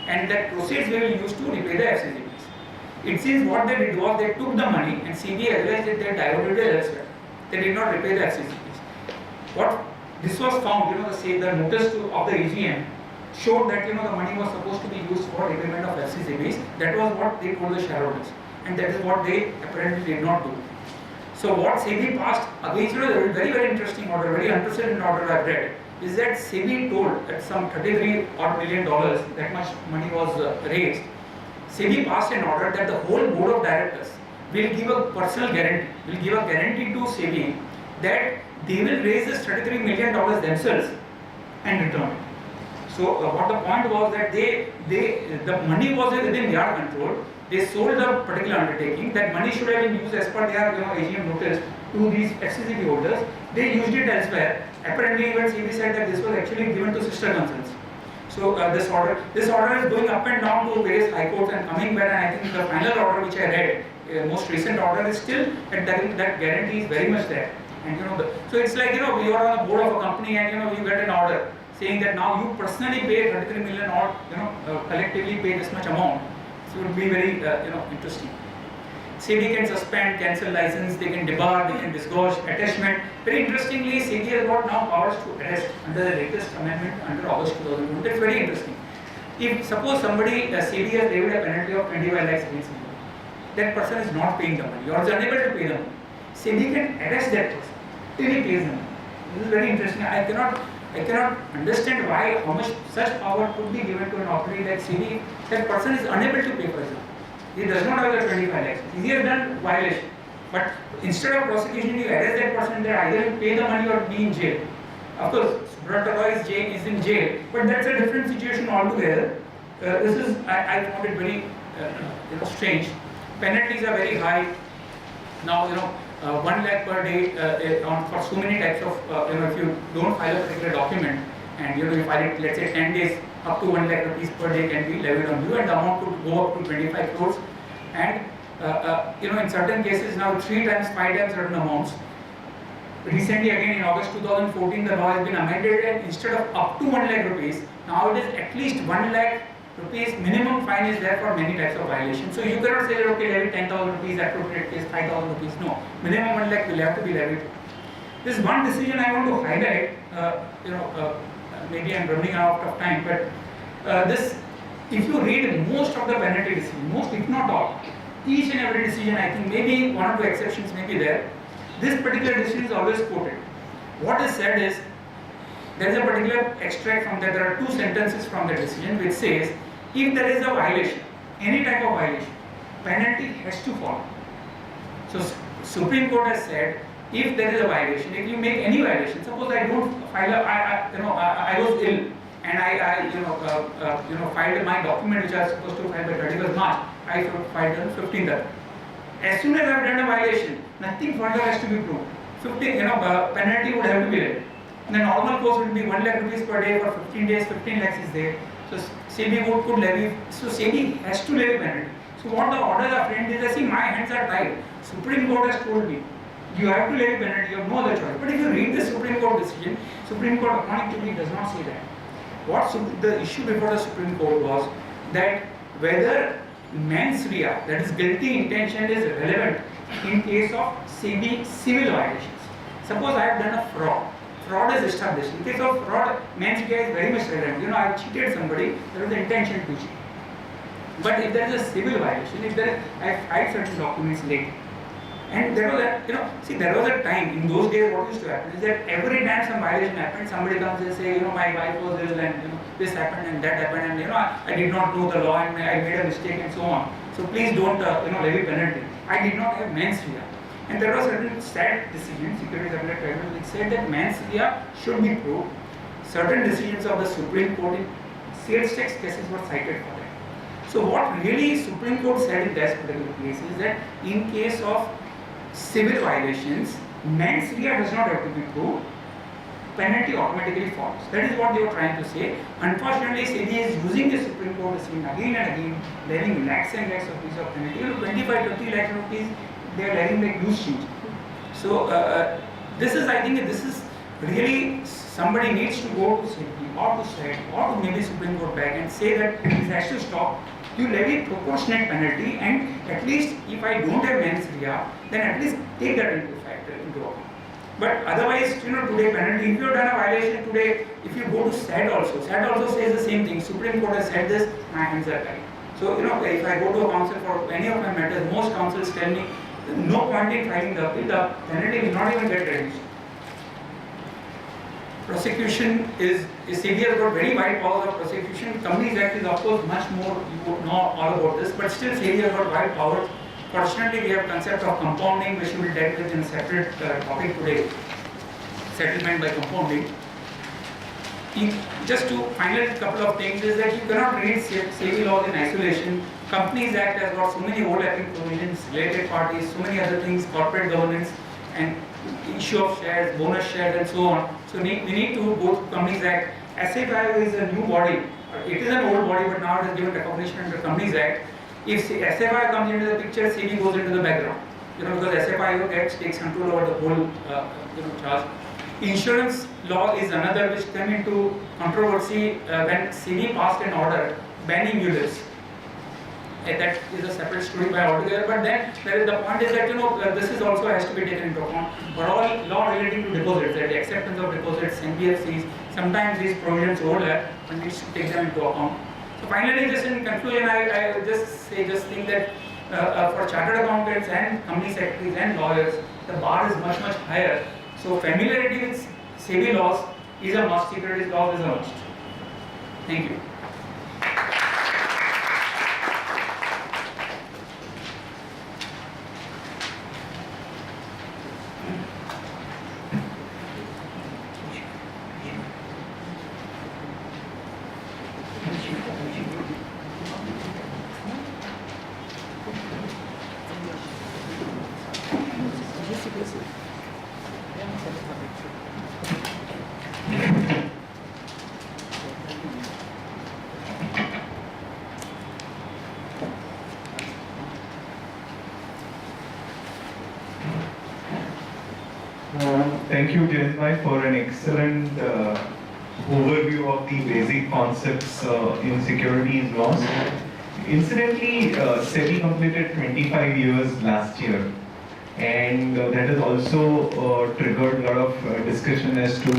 and that proceeds we will use to repay the FCCBs. It seems what they did was they took the money and CBI realized that they diverted it elsewhere. They did not repay the FCCBs. What this was found, the notice of the AGM showed that the money was supposed to be used for repayment of FCCBs. That was what they told the shareholders, and that is what they apparently did not do. So what SEBI passed against a very interesting order, very unprecedented order I've read, is that SEBI told that some $33 odd million, that much money was raised. SEBI passed an order that the whole board of directors will give a personal guarantee, will give a guarantee to SEBI that they will raise this $33 million themselves and return it. So what the point was that the money was within their control. They sold a particular undertaking. That money should have been used as per their AGM notice to these FCCB holders. They used it elsewhere. Apparently, even SEBI said that this was actually given to sister concerns. So this order is going up and down to various high courts and coming back. And I think the final order which I read, most recent order, is still that guarantee is very much there. And so it's like you are on the board of a company and you get an order saying that now you personally pay 33 million or collectively pay this much amount. So it would be very interesting. SEBI can suspend, cancel license, they can debar, they can disgorge, attachment. Very interestingly, SEBI has got now powers to arrest under the latest amendment under August 2002. That's very interesting. If suppose somebody, SEBI has levied a penalty of 25 lakhs against somebody, that person is not paying the money or is unable to pay the money, SEBI can arrest that person till he pays the money. This is very interesting. I cannot understand how much such power could be given to an authority like SEBI. That person is unable to pay for example. He does not have the 25 lakhs. He has done violation. But instead of prosecution, you arrest that person, they either pay the money or be in jail. Of course, Subrata Roy is in jail, but that's a different situation altogether. I found it very strange. Penalties are very high. Now, 1 lakh per day for so many types of, if you don't file a particular document and you file it, let's say 10 days, up to 1 lakh rupees per day can be levied on you, and the amount could go up to 25 crores. And in certain cases now 3 times, 5 times certain amounts. Recently, again in August 2014, the law has been amended, and instead of up to 1 lakh rupees, now it is at least 1 lakh rupees minimum fine is there for many types of violations. So you cannot say that okay, levy 10,000 rupees, appropriate case 5,000 rupees. No, minimum 1 lakh will have to be levied. This one decision I want to highlight. Maybe I'm running out of time, but if you read most of the penalty decision, most if not all, each and every decision, I think maybe 1 or 2 exceptions may be there. This particular decision is always quoted. What is said is, there is a particular extract from that. There are 2 sentences from the decision which says, if there is a violation, any type of violation, penalty has to follow. So Supreme Court has said, if there is a violation, if you make any violation, suppose I don't file I was ill and I filed my document which I was supposed to file by 31st March, I filed on 15th. As soon as I have done a violation, nothing further has to be proved. Penalty would have to be levied. The normal course would be 1 lakh rupees per day for 15 days, 15 lakhs is there. So SEBI could levy, so SEBI has to levy penalty. So what the orders are framed is, I see my hands are tied. Supreme Court has told me, you have to levy penalty, you have no other choice. But if you read the Supreme Court decision, Supreme Court according to me does not say that. The issue before the Supreme Court was that whether mens rea, that is guilty intention, is relevant in case of SEBI civil violations. Suppose I have done a fraud. Fraud is established. In case of fraud, mens rea is very much relevant. I have cheated somebody, there was the intention to cheat. But if there is a civil violation, I filed certain documents late, and there was there was a time in those days. What used to happen is that every time some violation happened, somebody comes and say, my wife was ill and this happened and that happened, and I did not know the law and I made a mistake and so on. So please don't levy penalty. I did not have mens rea. And there was certain sad decisions, Securities Appellate Tribunal, which said that mens rea should be proved. Certain decisions of the Supreme Court in sales tax cases were cited for that. So what really Supreme Court said in that particular case is that in case of civil violations, mens rea does not have to be proved. Penalty automatically falls. That is what they were trying to say. Unfortunately, SEBI is using the Supreme Court decision again and again, levying lakhs and lakhs of rupees of penalty. 25, 30 lakhs rupees, they are levying like loose change. So I think this is really, somebody needs to go to SEBI or to SET or to maybe Supreme Court back and say that this has to stop, you levy proportionate penalty, and at least if I don't have mens rea, then at least take that into account. But otherwise, today penalty, if you have done a violation today, if you go to SET also says the same thing. Supreme Court has said this, my hands are tied. So, if I go to a counsel for any of my matters, most counsels tell me, no point in filing the appeal, the penalty will not even get reduced. Prosecution is CBI has got very wide powers of prosecution. Companies Act is of course much more, you would know all about this, but still CBI has got wide powers. Fortunately, we have concept of compounding, which we will deal with in a separate topic today, settlement by compounding. Just to finalize a couple of things is that you cannot read SEBI laws in isolation. Companies Act has got so many overlapping provisions, related parties, so many other things, corporate governance and issue of shares, bonus shares and so on. So we need to go to Companies Act. SFIO is a new body. It is an old body, but now it is given recognition under Companies Act. If SFIO comes into the picture, SEBI goes into the background. Because SFIO takes control over the whole charge. Insurance law is another which came into controversy when SEBI passed an order banning ULIPs. That is a separate story by altogether. But then the point is that this is also has to be taken into account for all law relating to deposits, that the acceptance of deposits, NBFCs. Sometimes these provisions overlap, one needs to take them into account. So finally, just in conclusion, I just think that for chartered accountants and company secretaries and lawyers, the bar is much higher. So familiarity with SEBI laws is a must. Securities laws is a must. Thank you. Thank you, Jayenbhai, for an excellent overview of the basic concepts in securities laws. Incidentally, SEBI completed 25 years last year, and that has also triggered a lot of discussion as to